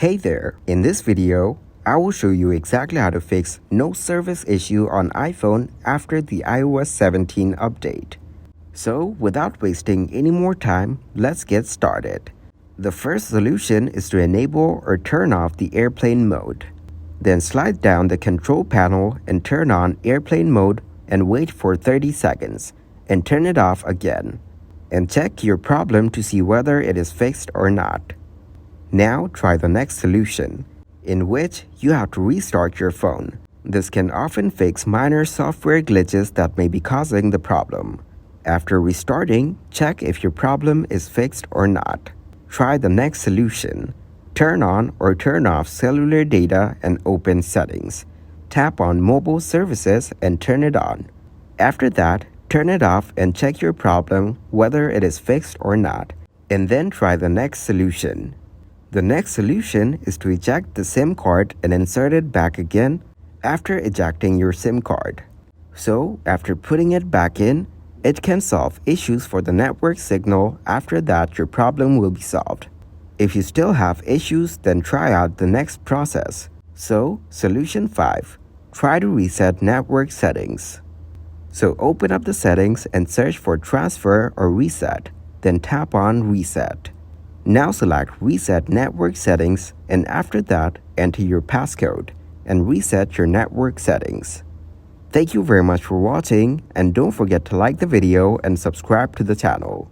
Hey there, in this video, I will show you exactly how to fix no service issue on iPhone after the iOS 17 update. So without wasting any more time, let's get started. The first solution is to enable or turn off the airplane mode. Then slide down the control panel and turn on airplane mode and wait for 30 seconds and turn it off again. And check your problem to see whether it is fixed or not. Now try the next solution, in which you have to restart your phone. This can often fix minor software glitches that may be causing the problem. After restarting, check if your problem is fixed or not. Try the next solution. Turn on or turn off cellular data and open settings. Tap on mobile services and turn it on. After that, turn it off and check your problem whether it is fixed or not. And then try the next solution. The next solution is to eject the SIM card and insert it back again after ejecting your SIM card. So, after putting it back in, it can solve issues for the network signal. After that, your problem will be solved. If you still have issues, then try out the next process. So, solution 5. Try to reset network settings. So, open up the settings and search for transfer or reset, then tap on reset. Now select Reset Network Settings and after that, enter your passcode and reset your network settings. Thank you very much for watching and don't forget to like the video and subscribe to the channel.